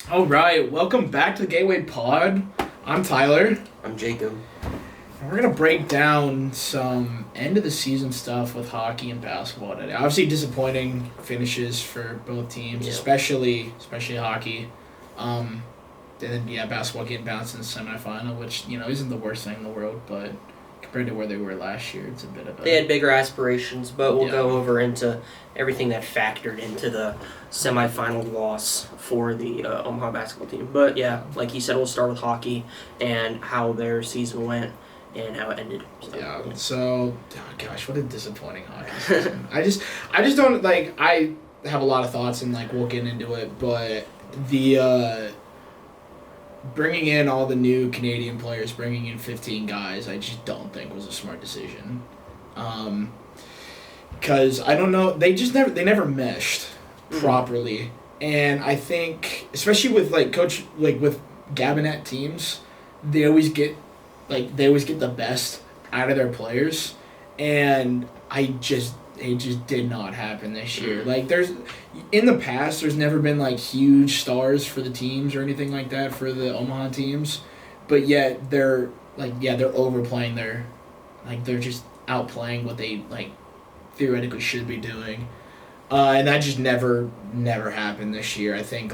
All right, welcome back to the Gateway Pod. I'm Tyler. I'm Jacob. And we're gonna break down some end of the season stuff with hockey and basketball today. Obviously, disappointing finishes for both teams, Yeah. especially hockey. And then basketball getting bounced in the semifinal, which isn't the worst thing in the world, but compared to where they were last year, it's a bit of a. They had bigger aspirations, but we'll Yeah. go over into everything that factored into the semifinal loss for the Omaha basketball team. But yeah, like he said, we'll start with hockey and how their season went and how it ended. So, gosh, what a disappointing hockey season. I just don't like. I have a lot of thoughts and we'll get into it, but the bringing in all the new Canadian players, bringing in 15 guys, I just don't think was a smart decision. Because I don't know, they never meshed properly, and I think especially with with Gabinet teams, they always get the best out of their players, and it just did not happen this year. In the past, there's never been huge stars for the teams or anything like that for the Omaha teams, but yet they're overplaying they're just outplaying what they theoretically should be doing, and that just never happened this year. I think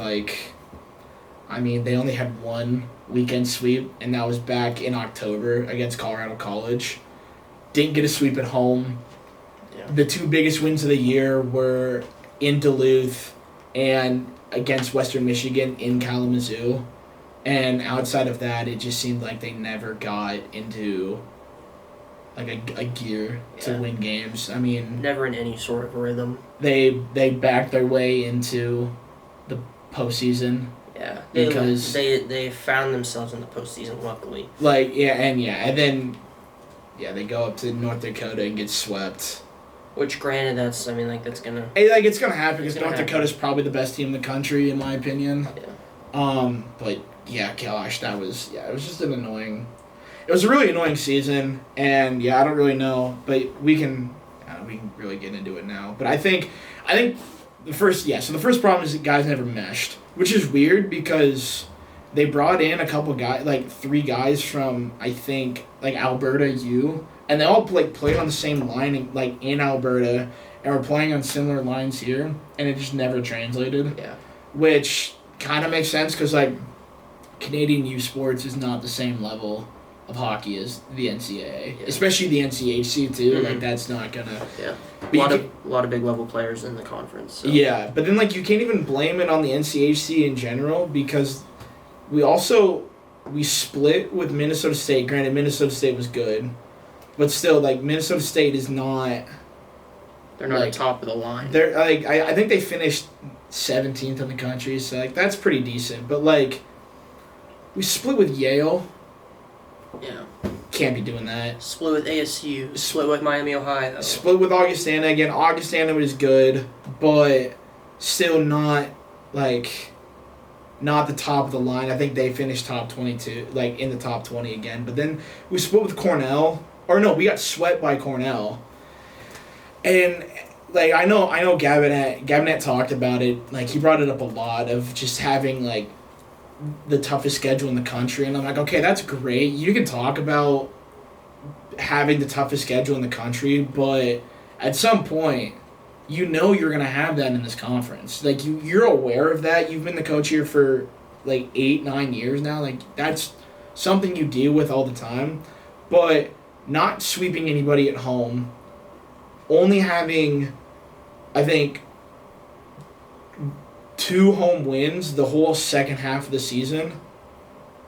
they only had one weekend sweep, and that was back in October against Colorado College. Didn't get a sweep at home. Yeah. The two biggest wins of the year were in Duluth and against Western Michigan in Kalamazoo. And outside of that, it just seemed like they never got into a gear to win games. I mean, never in any sort of rhythm. They backed their way into the postseason. Yeah, because they found themselves in the postseason, luckily. And then they go up to North Dakota and get swept. Which, granted, that's gonna. It's gonna happen because North Dakota's probably the best team in the country, in my opinion. Yeah. But yeah, gosh, it was just an annoying. It was a really annoying season, and I don't really know, but we can really get into it now. But I think the first problem is that guys never meshed, which is weird because they brought in a couple guys, 3 guys from I think Alberta U. And they all played on the same line in Alberta, and were playing on similar lines here, and it just never translated. Yeah. Which kind of makes sense because Canadian youth sports is not the same level of hockey as the NCAA, especially the NCHC too. Mm-hmm. That's not gonna. Yeah. A lot of big level players in the conference. So. Yeah, but then you can't even blame it on the NCHC in general because we split with Minnesota State. Granted, Minnesota State was good. But still, Minnesota State is not. They're not top of the line. They're I think they finished 17th in the country, so that's pretty decent. But we split with Yale. Yeah. Can't be doing that. Split with ASU. Split with Miami, Ohio. Split with Augustana again. Augustana was good, but still not not the top of the line. I think they finished top 22, in the top 20 again. But then we split with Cornell. Or no, we got swept by Cornell. And I know Gabinet talked about it. He brought it up a lot of just having the toughest schedule in the country, and I'm okay, that's great. You can talk about having the toughest schedule in the country, but at some point, you're gonna have that in this conference. You're aware of that. You've been the coach here for 8-9 years now. That's something you deal with all the time, but not sweeping anybody at home, only having, I think, 2 home wins the whole second half of the season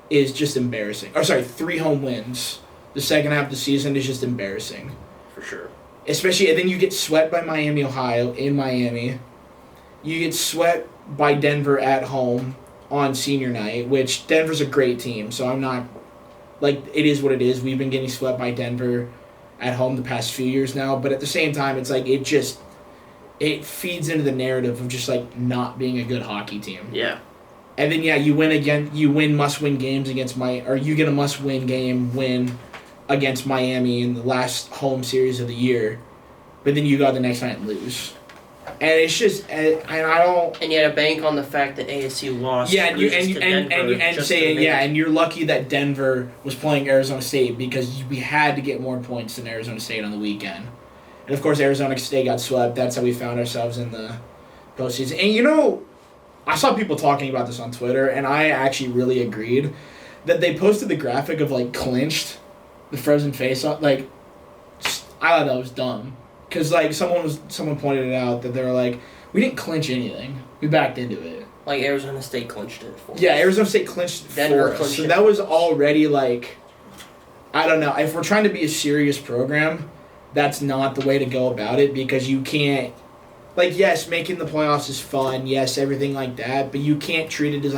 is just embarrassing. 3 home wins the second half of the season is just embarrassing. For sure. Especially, and then you get swept by Miami, Ohio, in Miami. You get swept by Denver at home on senior night, which Denver's a great team, so I'm not... it is what it is. We've been getting swept by Denver at home the past few years now, but at the same time, it's it feeds into the narrative of just not being a good hockey team. Yeah. And then you win must-win games against you get a must-win game win against Miami in the last home series of the year, but then you go the next night and lose. And it's just, and I don't. And you had to bank on the fact that ASU lost. Yeah, and and you're lucky that Denver was playing Arizona State because we had to get more points than Arizona State on the weekend. And of course, Arizona State got swept. That's how we found ourselves in the postseason. And I saw people talking about this on Twitter, and I actually really agreed that they posted the graphic of clinched, the frozen face off. I thought that was dumb. Because, someone pointed it out that they were like, we didn't clinch anything. We backed into it. Arizona State clinched it for us. Yeah, Arizona State clinched it Denver for us. clinched So it. that was already, I don't know. If we're trying to be a serious program, that's not the way to go about it because you can't, yes, making the playoffs is fun. Yes, everything like that. But you can't treat it as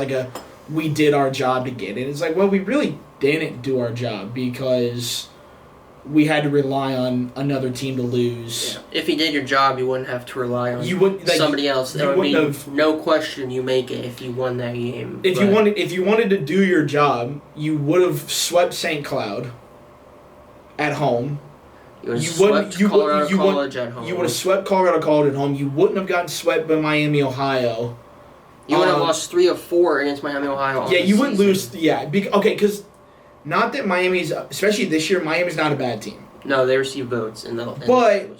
we did our job to get it. It's we really didn't do our job because we had to rely on another team to lose. Yeah. If you did your job, you wouldn't have to rely on somebody else. There would be no question you make it if you won that game. If you wanted to do your job, you would have swept St. Cloud at home. You would have swept Colorado College at home. You would have swept Colorado College at home. You wouldn't have gotten swept by Miami, Ohio. You would have lost 3 of 4 against Miami, Ohio. Yeah, you wouldn't lose. Yeah, because not that Miami's, especially this year, Miami's not a bad team. No, they receive votes in the but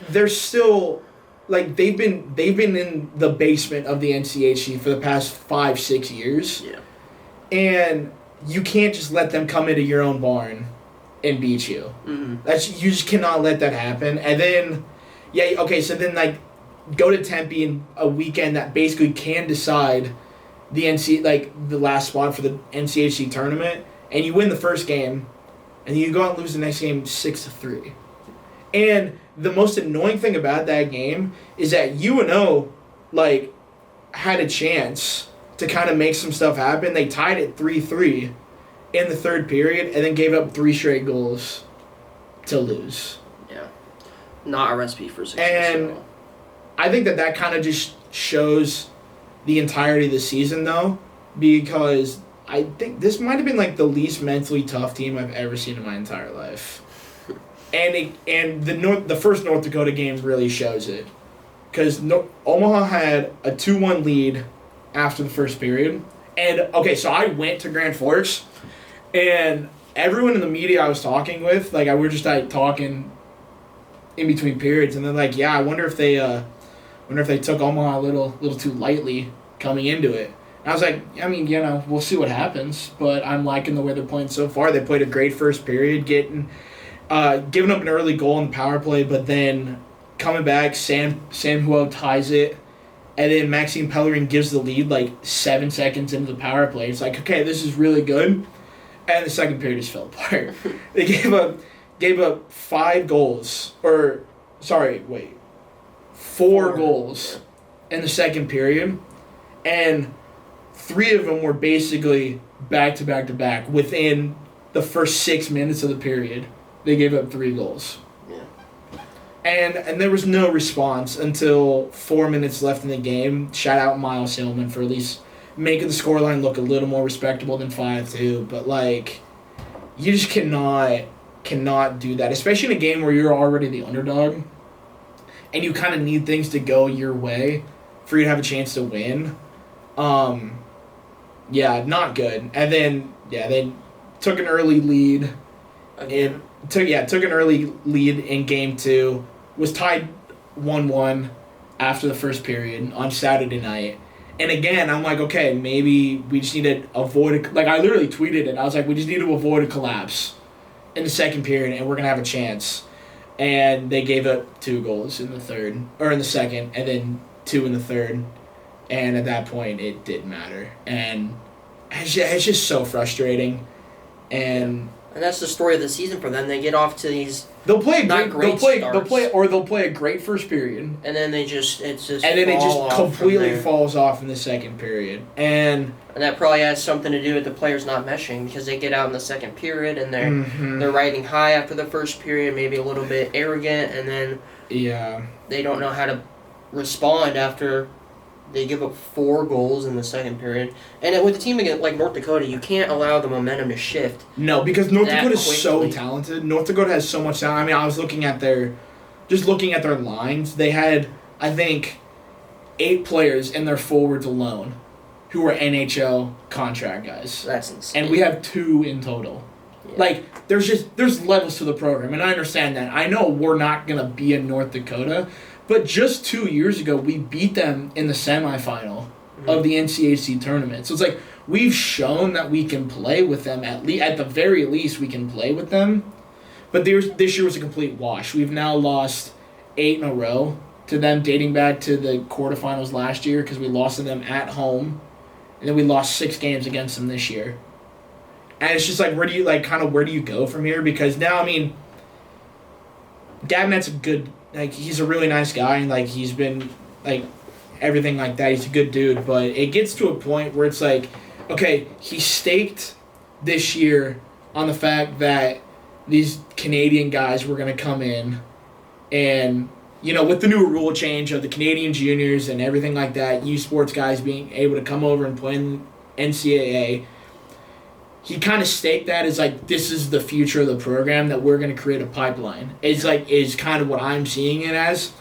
they're still they've been in the basement of the NCHC for the past 5-6 years. Yeah, and you can't just let them come into your own barn and beat you. Mm-hmm. You just cannot let that happen. And then, so then go to Tempe in a weekend that basically can decide the the last spot for the NCHC tournament, and you win the first game, and you go out and lose the next game 6-3. And the most annoying thing about that game is that UNO had a chance to kind of make some stuff happen. They tied it 3-3 in the third period, and then gave up 3 straight goals to lose. Yeah, not a recipe for success. And I think that kind of just shows the entirety of the season, though, because I think this might have been the least mentally tough team I've ever seen in my entire life, and the first North Dakota game really shows it, because Omaha had a 2-1 lead after the first period, and so I went to Grand Forks, and everyone in the media I was talking with, we were just talking in between periods, and they're I wonder if they took Omaha a little too lightly coming into it. And I was we'll see what happens, but I'm liking the way they're playing so far. They played a great first period, giving up an early goal in the power play, but then coming back, Sam Huo ties it, and then Maxime Pellerin gives the lead 7 seconds into the power play. It's okay, this is really good. And the second period just fell apart. They gave up 5 goals, four goals in the second period, and 3 of them were basically back to back within the first 6 minutes of the period. They gave up 3 goals. Yeah. And there was no response until 4 minutes left in the game. Shout out Miles Hillman for at least making the scoreline look a little more respectable than 5-2. But you just cannot do that, especially in a game where you're already the underdog. And you kind of need things to go your way for you to have a chance to win. Not good. And then, they took an early lead. Took an early lead in Game 2. Was tied 1-1 after the first period on Saturday night. And again, I'm okay, maybe we just need to avoid I literally tweeted it. I was we just need to avoid a collapse in the second period, and we're going to have a chance. And they gave up 2 goals in the second, and then 2 in the third. And at that point, it didn't matter. And it's just so frustrating. And that's the story of the season for them. They get off to these they'll play a great first period, and then it just completely falls off in the second period. And that probably has something to do with the players not meshing, because they get out in the second period and they're riding high after the first period, maybe a little bit arrogant, and then they don't know how to respond after they give up 4 goals in the second period. And with a team like North Dakota, you can't allow the momentum to shift. No, because North Dakota is so talented. North Dakota has so much talent. I was looking at their just looking at their lines, they had, I think, 8 players in their forwards alone who were NHL contract guys. That's insane. And we have 2 in total. Yeah. Like, there's levels to the program, and I understand that. I know we're not going to be in North Dakota, but just 2 years ago, we beat them in the semifinal of the NCAC tournament. So it's like, we've shown that we can play with them, at the very least, we can play with them. But this year was a complete wash. We've now lost 8 in a row to them, dating back to the quarterfinals last year, because we lost to them at home, and then we lost 6 games against them this year. And it's just like, where do you go from here? Because now, I mean, Gabinet's a good, like, he's a really nice guy, and like he's been like everything like that. He's a good dude, but it gets to a point where it's like, okay, he staked this year on the fact that these Canadian guys were going to come in, and with the new rule change of the Canadian juniors and everything like that, U Sports guys being able to come over and play in NCAA, he kind of staked that as like, this is the future of the program, that we're going to create a pipeline. Is kind of what I'm seeing it as.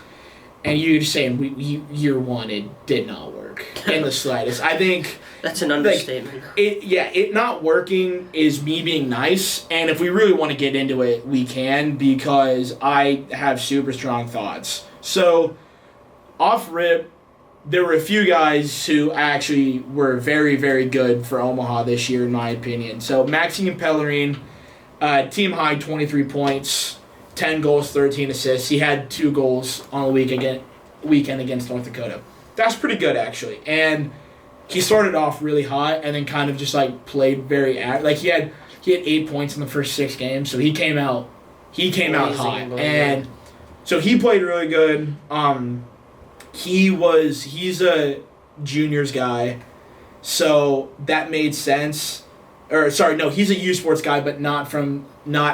And you're just saying, year one, it did not work in the slightest. I think that's an understatement. It not working is me being nice, and if we really want to get into it, we can, because I have super strong thoughts. So, off rip, there were a few guys who actually were very, very good for Omaha this year, in my opinion. So, Maxime Pellerin, team high 23 points, 10 goals, 13 assists. He had 2 goals on the weekend against North Dakota. That's pretty good, actually. And he started off really hot and then kind of just like played very he had 8 points in the first 6 games, so he came out hot. And so he played really good. He's a juniors guy, so that made sense. He's a U Sports guy, but not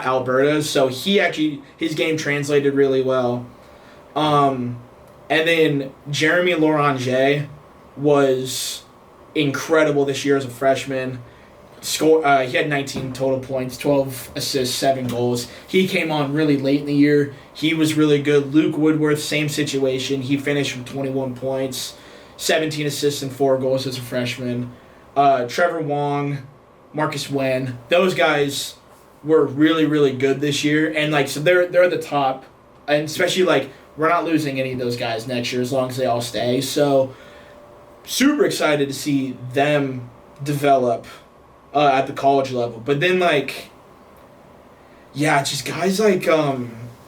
Alberta. So his game translated really well. And then Jeremy Loranger was incredible this year as a freshman. He had 19 total points, 12 assists, 7 goals. He came on really late in the year. He was really good. Luke Woodworth, same situation. He finished with 21 points, 17 assists, and 4 goals as a freshman. Trevor Wong, Marcus Wen, those guys were really, really good this year. And so they're at the top. And especially we're not losing any of those guys next year as long as they all stay. So super excited to see them develop at the college level. But then just guys like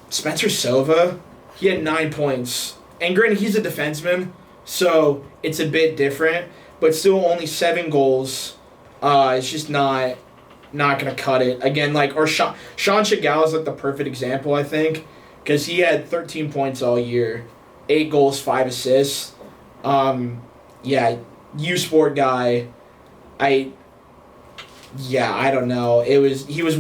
Spencer Sova, he had 9 points. And granted, he's a defenseman, so it's a bit different, but still only 7 goals. It's just not going to cut it. Again, Sean Chagall is the perfect example, I think, because he had 13 points all year, 8 goals, 5 assists. U Sport guy. I don't know. It was him,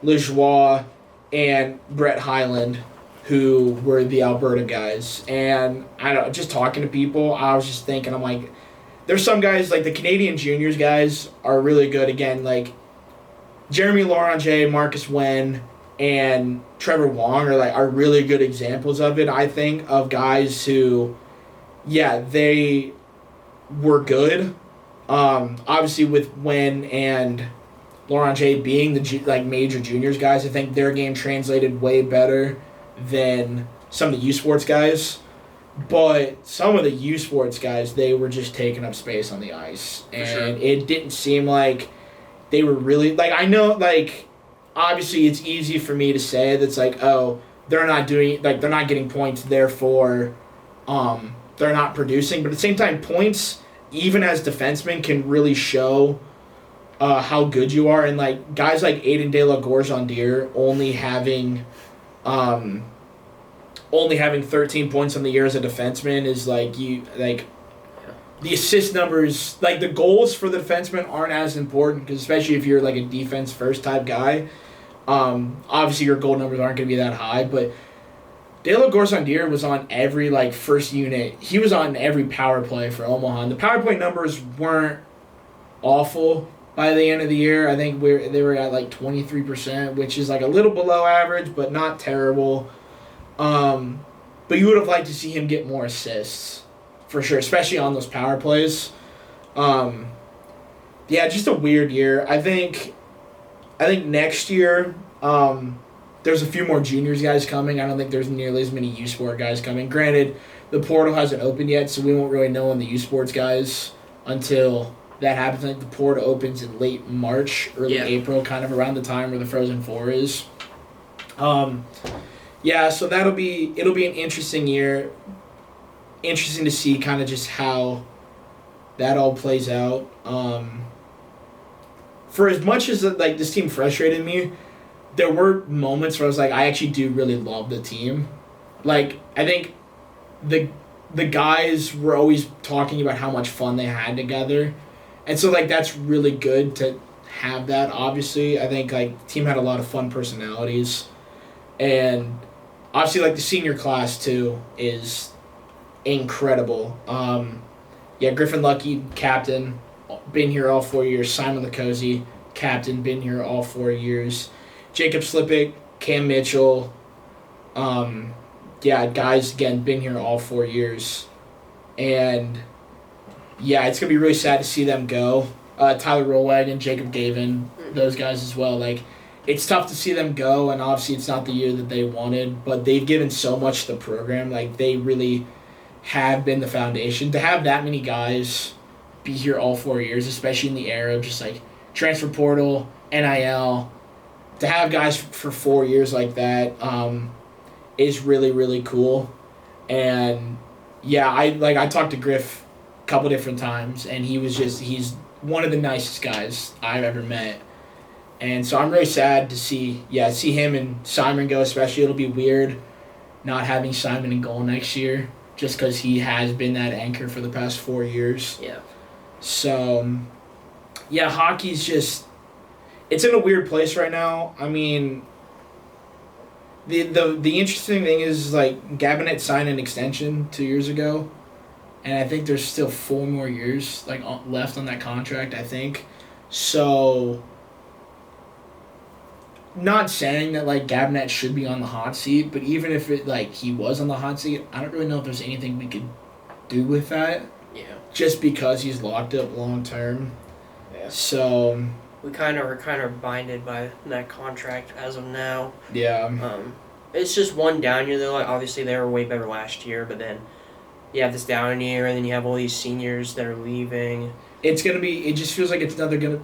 Lejoie, and Brett Highland, who were the Alberta guys. And just talking to people, I was just thinking, I'm like, there's some guys, the Canadian juniors guys are really good. Again, Jeremy Loranger, Marcus Wen, and Trevor Wong are really good examples of it, I think, of guys who, they were good. Obviously with Wen and Loranger being the major juniors guys, I think their game translated way better than some of the U Sports guys. But some of the U Sports guys, they were just taking up space on the ice. And it didn't seem like they were really... I know, obviously it's easy for me to say that's they're not doing... they're not getting points, therefore they're not producing. But at the same time, points, even as defensemen, can really show how good you are. And, guys like Aiden De La Gorgendier only having 13 points on the year as a defenseman is the assist numbers, the goals for the defenseman aren't as important, because especially if you're a defense first type guy, obviously your goal numbers aren't going to be that high. But De La Gorgendier was on every first unit. He was on every power play for Omaha. And the power play numbers weren't awful, by the end of the year. I think they were at like 23%, which is like a little below average, but not terrible. But you would have liked to see him get more assists, for sure, especially on those power plays. Yeah, just a weird year. I think next year, there's a few more juniors guys coming. I don't think there's nearly as many U Sport guys coming. Granted, the portal hasn't opened yet, so we won't really know on the U Sports guys until that happens. I think the portal opens in late March, early April, kind of around the time where the Frozen Four is. Yeah, so it'll be an interesting year. Interesting to see kind of just how that all plays out. For as much as like this team frustrated me, there were moments where I was like, I actually do really love the team. Like, I think the guys were always talking about how much fun they had together. And so, like, that's really good to have that, obviously. I think, like, the team had a lot of fun personalities. And obviously, like, the senior class, too, is incredible. Griffin Lucky, captain, been here all 4 years. Simon Lacosi, captain, been here all 4 years. Jacob Slippick, Cam Mitchell, guys, again, been here all 4 years. And, yeah, it's going to be really sad to see them go. Tyler Rollwagon, Jacob Gavin, those guys as well. Like, it's tough to see them go, and obviously it's not the year that they wanted, but they've given so much to the program. Like, they really have been the foundation. To have that many guys be here all 4 years, especially in the era of just, like, transfer portal, NIL, to have guys for 4 years like that is really, really cool. And, yeah, I talked to Griff a couple different times, and he's one of the nicest guys I've ever met. And so I'm really sad to see him and Simon go, especially. It'll be weird not having Simon in goal next year just because he has been that anchor for the past 4 years. Yeah. So, yeah, hockey's just... It's in a weird place right now. I mean, the interesting thing is, like, Gabinet signed an extension 2 years ago, and I think there's still 4 more years like left on that contract, I think. So, not saying that, like, Gabinet should be on the hot seat, but even if he was on the hot seat, I don't really know if there's anything we could do with that. Yeah. Just because he's locked up long term. Yeah. So... We kind of binded by that contract as of now. Yeah. It's just one down year though. Like, obviously they were way better last year, but then you have this down year, and then you have all these seniors that are leaving. It's gonna be. It just feels like it's gonna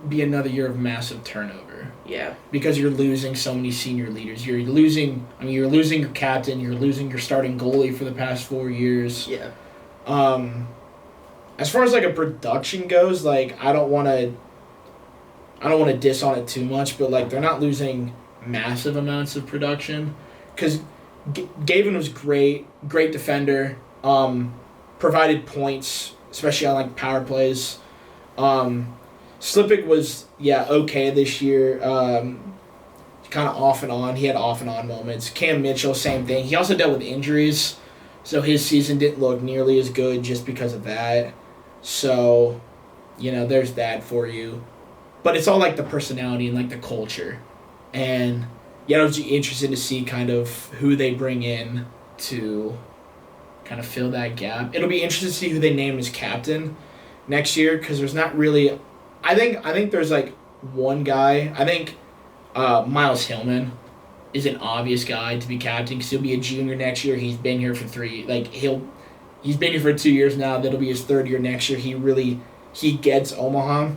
be another year of massive turnover. Yeah. Because you're losing so many senior leaders. You're losing your captain. You're losing your starting goalie for the past 4 years. Yeah. As far as like a production goes, like I don't want to diss on it too much, but like they're not losing massive amounts of production because Gavin was great defender, provided points, especially on like power plays. Slippick was okay this year, kind of off and on. He had off and on moments. Cam Mitchell, same thing. He also dealt with injuries, so his season didn't look nearly as good just because of that. So, there's that for you. But it's all like the personality and like the culture. And it'll be interesting to see kind of who they bring in to kind of fill that gap. It'll be interesting to see who they name as captain next year because there's not really... I think there's like one guy. I think Miles Hillman is an obvious guy to be captain because he'll be a junior next year. He's been here for he's been here for 2 years now. That'll be his third year next year. He gets Omaha.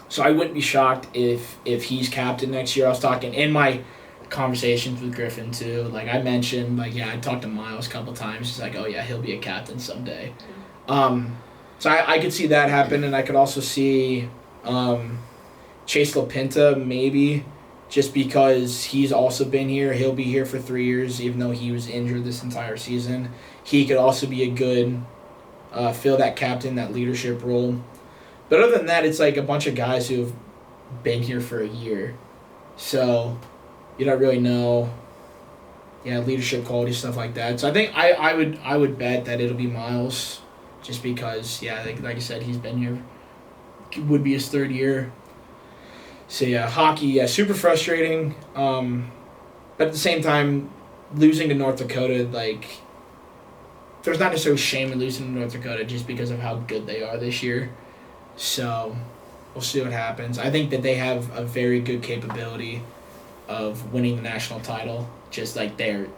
So I wouldn't be shocked if he's captain next year. I was talking in my conversations with Griffin too. Like I mentioned, I talked to Miles a couple times. He's like, oh yeah, he'll be a captain someday. So I could see that happen, and I could also see Chase LaPinta maybe, just because he's also been here. He'll be here for 3 years, even though he was injured this entire season. He could also be a good fill that captain, that leadership role. But other than that, it's like a bunch of guys who have been here for a year. So you don't really know leadership quality, stuff like that. So I think I would bet that it'll be Miles, just because, like I said, he's been here would be his third year. So yeah, hockey, super frustrating. But at the same time, losing to North Dakota, like, there's not necessarily shame in losing to North Dakota just because of how good they are this year. So we'll see what happens. I think that they have a very good capability of winning the national title. Just like they're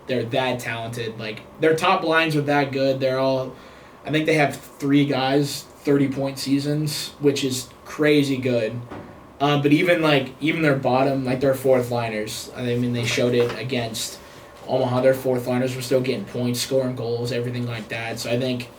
that talented. Like, their top lines are that good. I think they have 3 guys 30-point seasons, which is crazy good. But even their bottom, like their fourth liners, I mean, they showed it against Omaha. Their fourth liners were still getting points, scoring goals, everything like that. So I think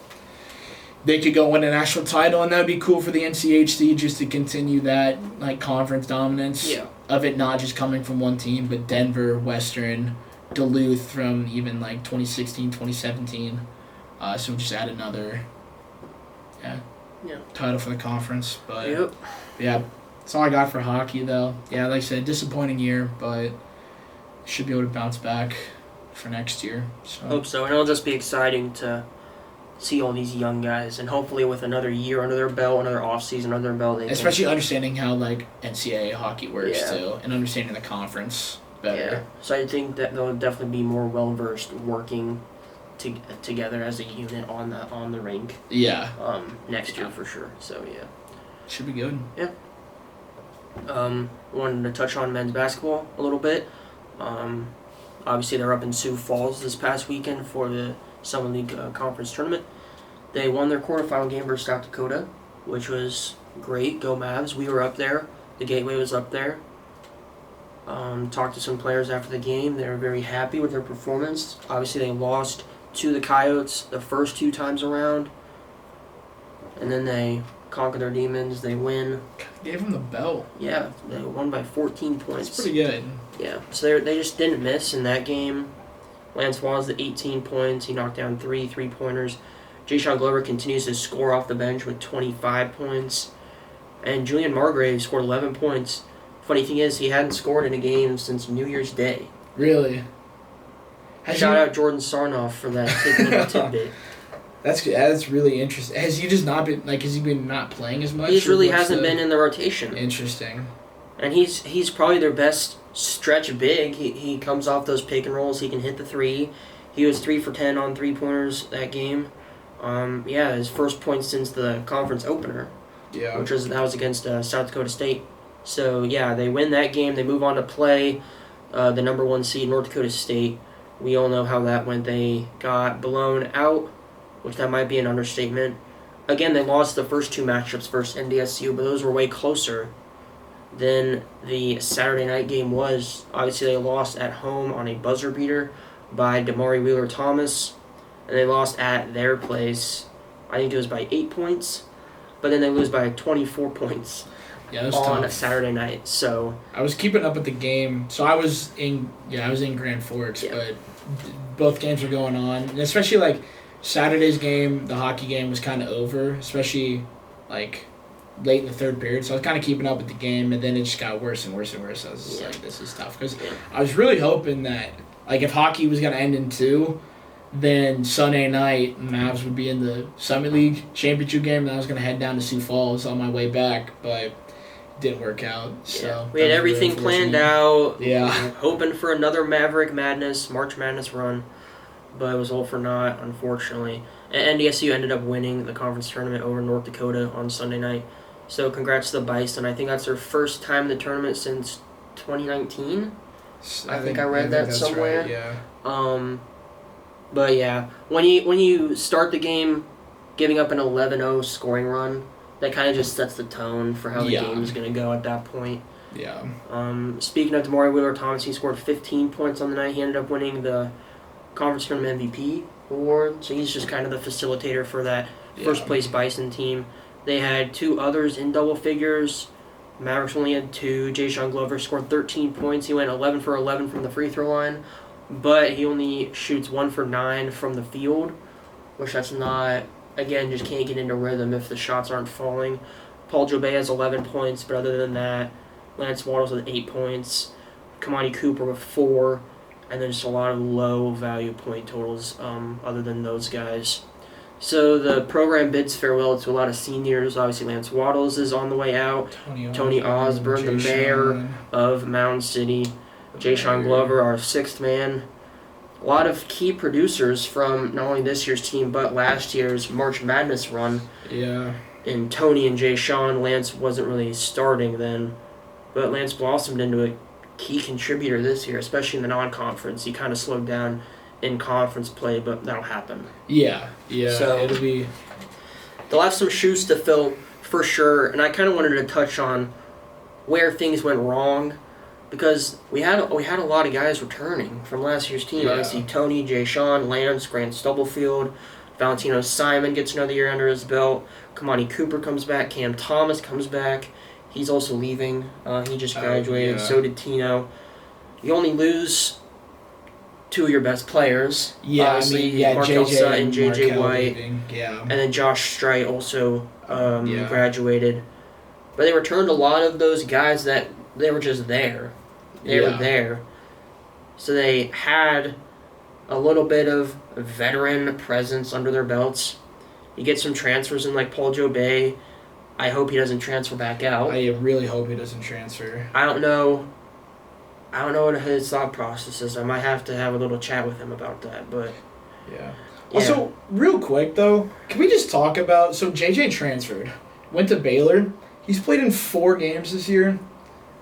they could go win a national title, and that would be cool for the NCHC just to continue that like conference dominance of it not just coming from one team, but Denver, Western, Duluth from even like 2016, 2017. So just add another title for the conference. But yeah, that's all I got for hockey though. Yeah, like I said, disappointing year, but should be able to bounce back for next year. So. Hope so, and it'll just be exciting to see all these young guys, and hopefully with another year under their belt, another off-season under their belt, especially understanding how like NCAA hockey works too, and understanding the conference better. Yeah, so I think that they'll definitely be more well-versed working together as a unit on the rink. Yeah. Next year for sure. So yeah. Should be good. Yeah. Wanted to touch on men's basketball a little bit. Obviously they're up in Sioux Falls this past weekend for the Summer League Conference Tournament. They won their quarterfinal game versus South Dakota, which was great. Go Mavs. We were up there. The Gateway was up there. Talked to some players after the game. They were very happy with their performance. Obviously they lost to the Coyotes the first 2 times around, and then they conquer their demons. They win. Gave them the belt. Yeah, they won by 14 points. That's pretty good. Yeah, so they just didn't miss in that game. Lance Walls at 18 points. He knocked down 3 3-pointers. Jay-Sean Glover continues to score off the bench with 25 points. And Julian Margrave scored 11 points. Funny thing is, he hadn't scored in a game since New Year's Day. Really? Shout out Jordan Sarnoff for that little tidbit. That's really interesting. Has he just not been has he been not playing as much? He just really hasn't been in the rotation. Interesting. And he's probably their best stretch big. He comes off those pick and rolls. He can hit the 3. He was 3 for 10 on 3-pointers that game. His first point since the conference opener. Yeah. That was against South Dakota State. So yeah, they win that game. They move on to play the number 1 seed North Dakota State. We all know how that went. They got blown out, which that might be an understatement. Again, they lost the first 2 matchups versus NDSU, but those were way closer than the Saturday night game was. Obviously, they lost at home on a buzzer beater by Damari Wheeler-Thomas, and they lost at their place. I think it was by 8 points, but then they lose by 24 points on a Saturday night. So I was keeping up with the game. So I was in Grand Forks, but both games were going on, and especially Saturday's game, the hockey game was kind of over, especially late in the third period. So I was kind of keeping up with the game, and then it just got worse and worse and worse. I was just this is tough because I was really hoping that if hockey was going to end in 2, then Sunday night Mavs would be in the Summit League championship game, and I was going to head down to Sioux Falls on my way back, but it didn't work out. So we had everything planned out. Yeah, hoping for another March Madness run. But it was all for naught, unfortunately. And NDSU ended up winning the conference tournament over North Dakota on Sunday night. So congrats to the Bison. I think that's their first time in the tournament since 2019. I think I read that somewhere. Right, yeah. But yeah, when you start the game giving up an 11-0 scoring run, that kind of just sets the tone for how the game is going to go at that point. Yeah. Speaking of Damari Wheeler-Thomas, he scored 15 points on the night. He ended up winning the Conference Tournament MVP award, so he's just kind of the facilitator for that first place Bison team. They had 2 others in double figures. Mavericks only had 2. Jay-Sean Glover scored 13 points. He went 11 for 11 from the free throw line, but he only shoots 1 for 9 from the field, which that's not, again, just can't get into rhythm if the shots aren't falling. Paul Jobé has 11 points, but other than that, Lance Waddles with 8 points, Kamani Cooper with 4, and then just a lot of low-value point totals other than those guys. So the program bids farewell to a lot of seniors. Obviously, Lance Waddles is on the way out. Tony Osborne, the mayor of Mound City. Jay Sean Glover, our sixth man. A lot of key producers from not only this year's team, but last year's March Madness run. Yeah. And Tony and Jay Sean, Lance wasn't really starting then, but Lance blossomed into a key contributor this year, especially in the non-conference. He kind of slowed down in conference play, but that'll happen. Yeah. So it'll be. They'll have some shoes to fill for sure, and I kind of wanted to touch on where things went wrong, because we had a lot of guys returning from last year's team. Yeah. Obviously, Tony, Jay Sean, Lance, Grant Stubblefield, Valentino Simon gets another year under his belt. Kamani Cooper comes back. Cam Thomas comes back. He's also leaving. He just graduated. So did Tino. You only lose two of your best players. Yeah, obviously, Markel Sutton, JJ White, and then Josh Strite also graduated. But they returned a lot of those guys that they were just there. They were there. So they had a little bit of veteran presence under their belts. You get some transfers in like Paul Jobay. I hope he doesn't transfer back out. I really hope he doesn't transfer. I don't know what his thought process is. I might have to have a little chat with him about that, but... Yeah. Also, real quick, though, can we just talk about... So, JJ transferred. Went to Baylor. He's played in 4 games this year.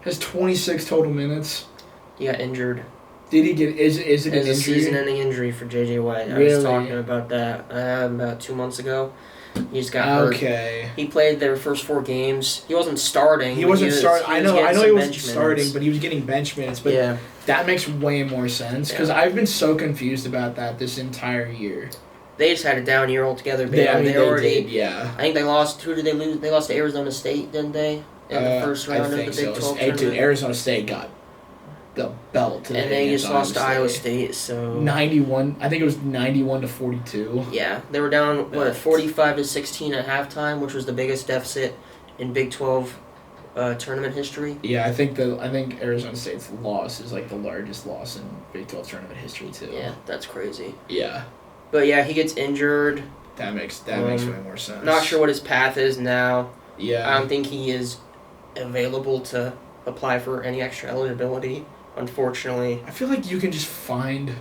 Has 26 total minutes. He got injured. Did he get... Is it an injury? It's a season-ending injury for JJ White. Really? I was talking about that about 2 months ago. He just got hurt. Okay. He played their first 4 games. He wasn't starting. He wasn't starting. I know he wasn't starting, minutes. but he was getting bench minutes. But that makes way more sense because I've been so confused about that this entire year. They just had a down year altogether. They already did, yeah. I think they lost. Who did they lose? They lost to Arizona State, didn't they? In the first round of the Big 12 tournament. Dude, Arizona State got the belt today. And they just lost to Iowa State, so 91. I think it was 91-42. Yeah, they were down 45-16 at halftime, which was the biggest deficit in Big 12 tournament history. Yeah, I think Arizona State's loss is like the largest loss in Big 12 tournament history too. Yeah, that's crazy. Yeah. But yeah, he gets injured. That makes way more sense. Not sure what his path is now. Yeah. I don't think he is available to apply for any extra eligibility, unfortunately. I feel like you can just find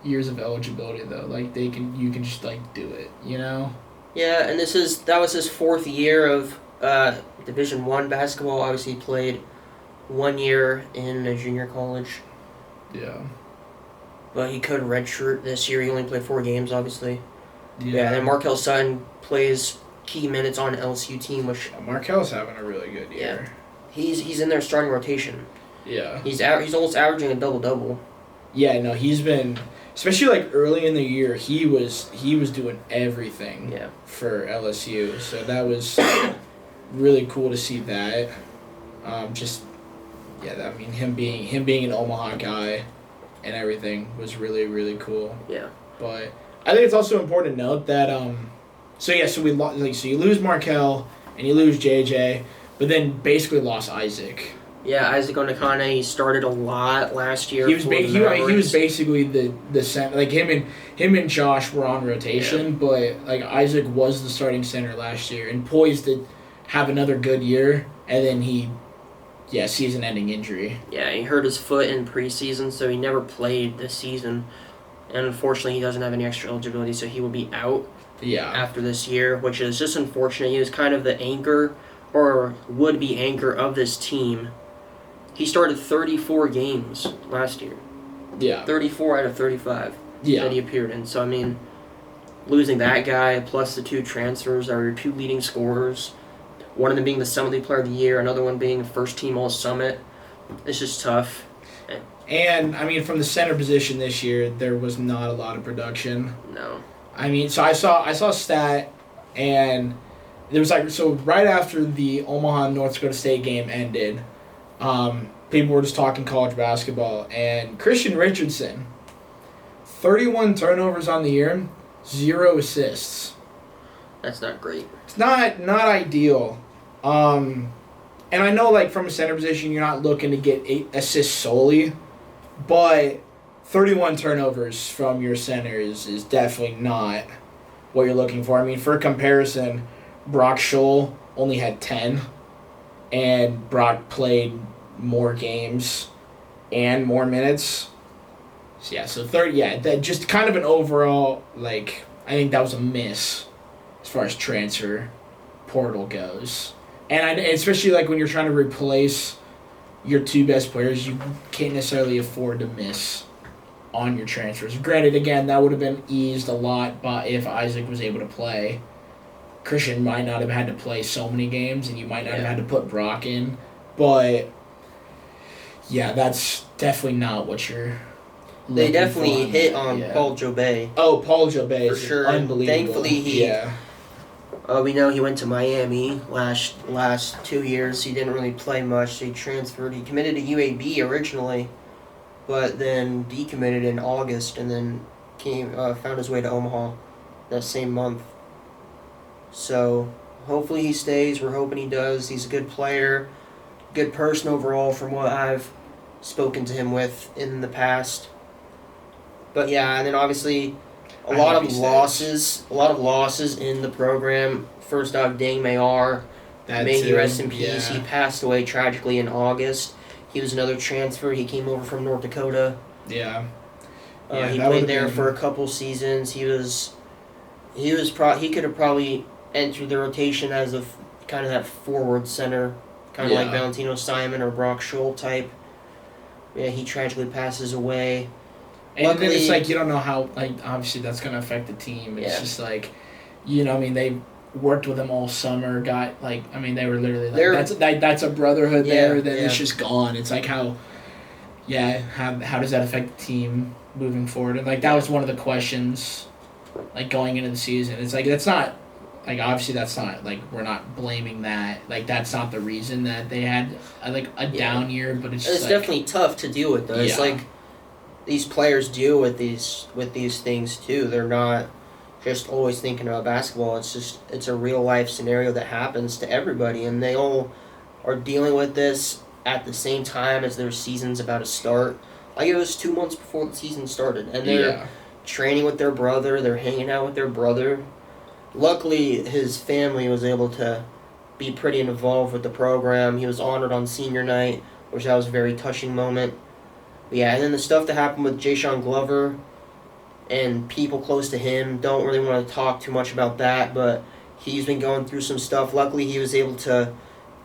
years of eligibility though. Like you can just like do it, you know? Yeah, and that was his 4th year of Division I basketball. Obviously, he played 1 year in a junior college. Yeah. But he could redshirt this year. He only played 4 games, obviously. Yeah. And then Markel Sutton plays key minutes on LSU team, which Markel's having a really good year. Yeah. He's in their starting rotation. Yeah. He's almost averaging a double-double. Yeah, no, he's been, especially like early in the year, he was doing everything for LSU. So that was really cool to see that. Him being an Omaha guy and everything was really, really cool. Yeah. But I think it's also important to note that so you lose Markel and you lose JJ, but then basically lost Isaac. Yeah, Isaac Onekane, he started a lot last year. He was basically the center. Like him and Josh were on rotation, but like Isaac was the starting center last year and poised to have another good year, and then season-ending injury. Yeah, he hurt his foot in preseason, so he never played this season. And unfortunately, he doesn't have any extra eligibility, so he will be out after this year, which is just unfortunate. He was kind of the anchor, or would-be anchor of this team. He started 34 games last year. Yeah. 34 out of 35 that he appeared in. So, I mean, losing that guy, plus the 2 transfers that are your 2 leading scorers, one of them being the Summit League Player of the Year, another one being first-team All-Summit, it's just tough. And, I mean, from the center position this year, there was not a lot of production. No. I mean, so I saw a stat, and there was right after the Omaha North Dakota State game ended, people were just talking college basketball, and Christian Richardson, 31 turnovers on the year, 0 assists. That's not great. It's not ideal. And I know, like, from a center position, you're not looking to get 8 assists solely, but 31 turnovers from your center is definitely not what you're looking for. I mean, for comparison, Brock Scholl only had 10, and Brock played more games and more minutes. So, yeah, so 30, that just kind of an overall, like, I think that was a miss as far as transfer portal goes. And especially, like, when you're trying to replace your two best players, you can't necessarily afford to miss on your transfers. Granted, again, that would have been eased a lot but if Isaac was able to play. Christian might not have had to play so many games, and you might not have had to put Brock in. But, yeah, that's definitely not what you're They definitely hit on yeah. Paul Jobay. Oh, Paul Jobay for is sure. unbelievable. Thankfully, yeah. We know he went to Miami last 2 years. He didn't really play much. He transferred. He committed to UAB originally, but then decommitted in August, and then found his way to Omaha that same month. So hopefully he stays. We're hoping he does. He's a good player, good person overall from what I've spoken to him with in the past. But yeah, and then obviously a lot of losses in the program. First off, Dang Mayar, may he rest in peace. Yeah. He passed away tragically in August. He was another transfer. He came over from North Dakota. Yeah. He played there for a couple seasons. He could have probably entered the rotation as a kind of that forward center, kind of like Valentino Simon or Brock Scholl type. Yeah, he tragically passes away. And Luckily, then it's like you don't know how, like, obviously that's going to affect the team. It's just like, they worked with him all summer, they were literally like, that's a brotherhood there, then it's just gone. It's like how does that affect the team moving forward? And, like, that was one of the questions, like, going into the season. It's like, that's not, like, obviously that's not, like, we're not blaming that. Like, that's not the reason that they had, a down year, but it's just it's definitely tough to deal with, though. It's like, these players deal with these things too. They're not just always thinking about basketball. It's a real life scenario that happens to everybody, and they all are dealing with this at the same time as their season's about to start. Like, it was 2 months before the season started, and they're training with their brother. They're hanging out with their brother. Luckily, his family was able to be pretty involved with the program. He was honored on senior night, which that was a very touching moment. Yeah, and then the stuff that happened with Jayshawn Glover and people close to him, don't really want to talk too much about that, but he's been going through some stuff. Luckily, he was able to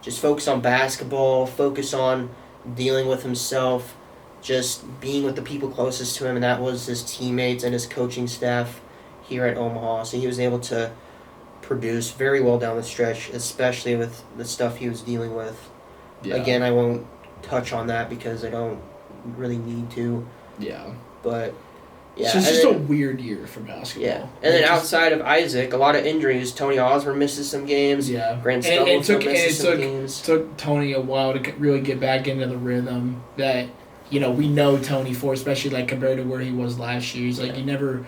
just focus on basketball, focus on dealing with himself, just being with the people closest to him, and that was his teammates and his coaching staff here at Omaha. So he was able to produce very well down the stretch, especially with the stuff he was dealing with. Yeah. Again, I won't touch on that because I don't really need to. Yeah. But yeah. So it's just a weird year for basketball. Yeah. And then outside of Isaac, a lot of injuries. Tony Osborne misses some games. Yeah. Grant Stubblefield misses some games. It took Tony a while to really get back into the rhythm that, we know Tony for, especially like compared to where he was last year. He's like, he never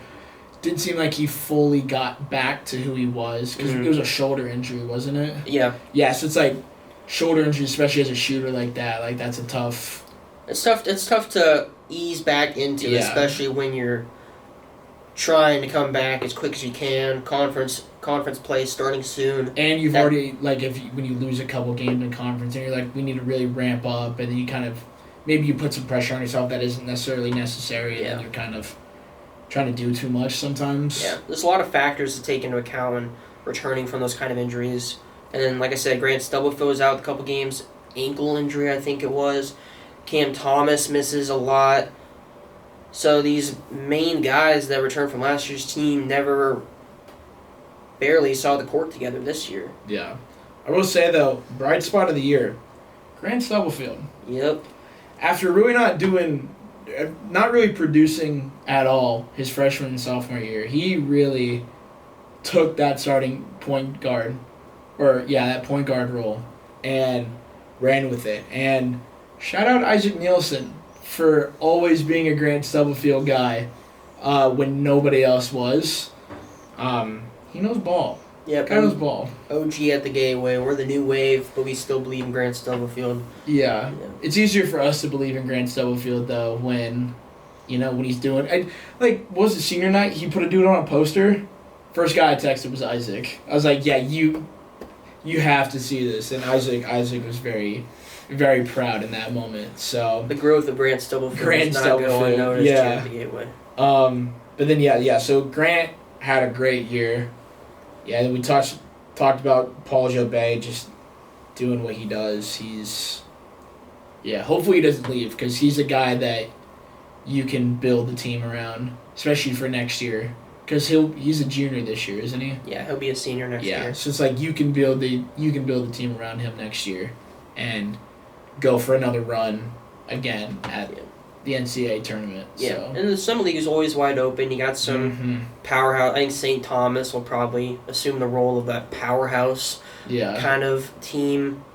didn't seem like he fully got back to who he was because it was a shoulder injury, wasn't it? Yeah. Yeah, so it's like shoulder injury, especially as a shooter like that, like that's a tough. It's tough to ease back into, especially when you're trying to come back as quick as you can. Conference play starting soon. And you've already, like, when you lose a couple games in conference and you're like, we need to really ramp up, and then you kind of, maybe you put some pressure on yourself that isn't necessarily necessary, and then you're kind of trying to do too much sometimes. Yeah, there's a lot of factors to take into account when returning from those kind of injuries. And then, like I said, Grant Stubblefield was out a couple games. Ankle injury, I think it was. Cam Thomas misses a lot. So these main guys that returned from last year's team barely saw the court together this year. Yeah. I will say, though, bright spot of the year, Grant Stubblefield. Yep. After really not really producing at all his freshman and sophomore year, he really took that starting point guard, that point guard role, and ran with it. And shout out Isaac Nielsen for always being a Grant Stubblefield guy when nobody else was. He knows ball. Yeah, guy knows ball. OG at the gateway. We're the new wave, but we still believe in Grant Stubblefield. Yeah. It's easier for us to believe in Grant Stubblefield, though, when he's doing... what was it, senior night? He put a dude on a poster First guy I texted was Isaac. I was like, yeah, you have to see this. And Isaac was very, very proud in that moment. So the growth of Grant Stubblefield is not going unnoticed here at the Gateway. But then so Grant had a great year. Yeah, we talked about Paul Jobay just doing what he does. Hopefully he doesn't leave because he's a guy that you can build the team around, especially for next year. Because he's a junior this year, isn't he? Yeah, he'll be a senior next year. Yeah, so it's like you can build the team around him next year, and go for another run again at the NCAA tournament. Yeah, so. And the Summer League is always wide open. You got some powerhouse. I think St. Thomas will probably assume the role of that powerhouse kind of team.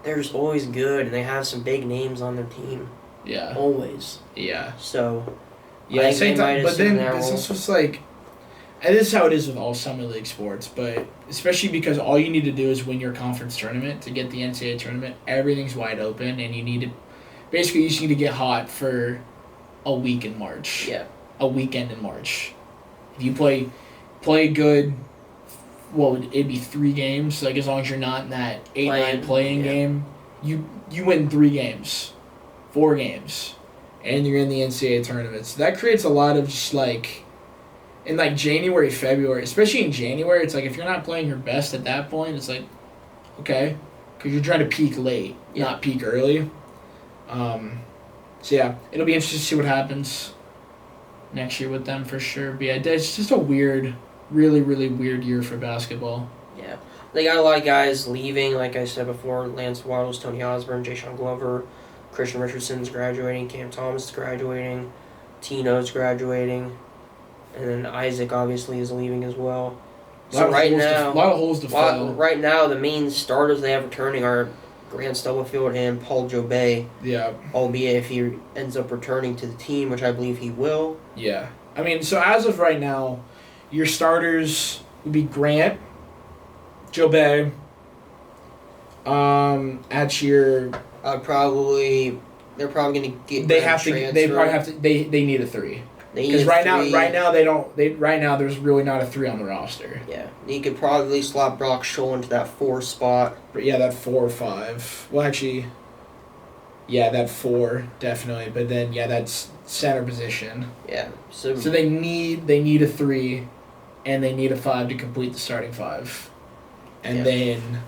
They're just always good, and they have some big names on their team. Yeah. Always. Yeah. So. Yeah, St. Thomas. But then it's also just like. And this is how it is with all Summer League sports, but especially because all you need to do is win your conference tournament to get the NCAA tournament. Everything's wide open, and you just need to get hot for a week in March. Yeah. A weekend in March. If you play good, it'd be 3 games. Like as long as you're not in that 8-9 playing game, you win 3 games, 4 games, and you're in the NCAA tournament. So that creates a lot of just like. In like January, February, especially in January, it's like if you're not playing your best at that point, it's like, okay, because you're trying to peak late, not peak early. It'll be interesting to see what happens next year with them for sure. But yeah, it's just a weird, really, really weird year for basketball. Yeah. They got a lot of guys leaving, like I said before, Lance Waddles, Tony Osborne, Jayshon Glover, Christian Richardson's graduating, Cam Thomas is graduating, Tino's graduating. And then Isaac obviously is leaving as well. So right now, a lot of holes to fill. Right now, the main starters they have returning are Grant Stubblefield and Paul Jobay. Yeah. Albeit if he ends up returning to the team, which I believe he will. Yeah. I mean, so as of right now, your starters would be Grant, Jobay. At your. They're probably gonna get. They probably have to. They need a 3. Because right now they don't. Right now there's really not a 3 on the roster. Yeah, you could probably slot Brock Scholl into that 4 spot. But yeah, that 4 or 5. Well, actually, yeah, that 4 definitely. But then that's center position. Yeah. So they need a 3, and they need a 5 to complete the starting 5, and then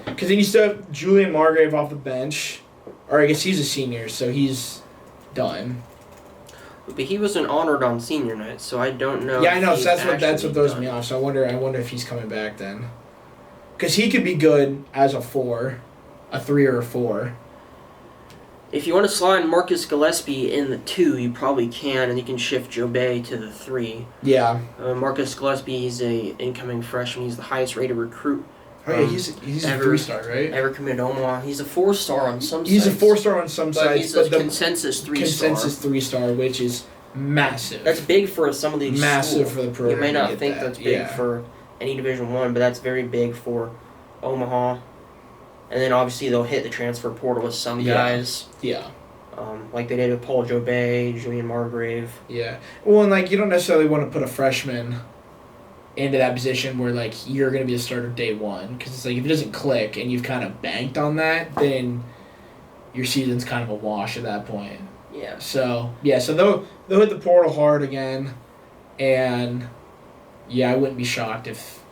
because then you still have Julian Margrave off the bench, or I guess he's a senior, so he's done. But he wasn't honored on senior night, so I don't know. Yeah, I know. So that's what throws me off. So I wonder if he's coming back then, because he could be good as a 4, a 3 or a 4. If you want to slide Marcus Gillespie in the 2, you probably can, and you can shift Jobay to the 3. Yeah. Marcus Gillespie is a incoming freshman. He's the highest rated recruit. Oh yeah, he's a 3-star, right? Ever committed to Omaha. He's a 4-star on some sites. He's a 4-star on some sites, he's a consensus 3-star. Consensus 3-star, which is massive. That's big for some of these massive schools. For the program. You may not think that's big for any Division I, but that's very big for Omaha. And then obviously they'll hit the transfer portal with some guys. Yeah. Like they did with Paul Jobay, Julian Margrave. Yeah. Well, and you don't necessarily want to put a freshman into that position where you're going to be a starter day one, because it's if it doesn't click and you've kind of banked on that, then your season's kind of a wash at that point. Yeah. So they'll hit the portal hard again, and I wouldn't be shocked if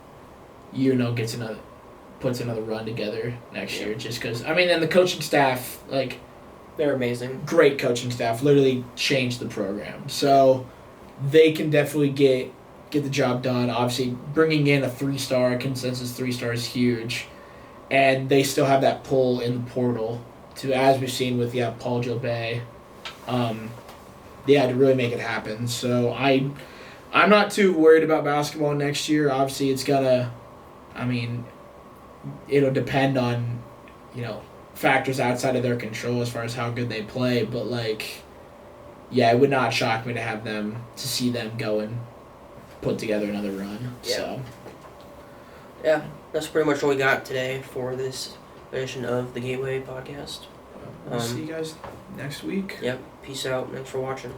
puts another run together next year, just because and the coaching staff they're amazing. Great coaching staff, literally changed the program, so they can definitely get the job done. Obviously, bringing in a 3-star, consensus 3-star is huge. And they still have that pull in the portal, to, as we've seen with, Paul Jobay. To really make it happen. So I'm not too worried about basketball next year. Obviously, it's gonna, it'll depend on, factors outside of their control as far as how good they play. But, it would not shock me to see them go and put together another run. Yeah. So. Yeah, that's pretty much all we got today for this edition of the Gateway Podcast. We'll see you guys next week. Yep. Peace out. Thanks for watching.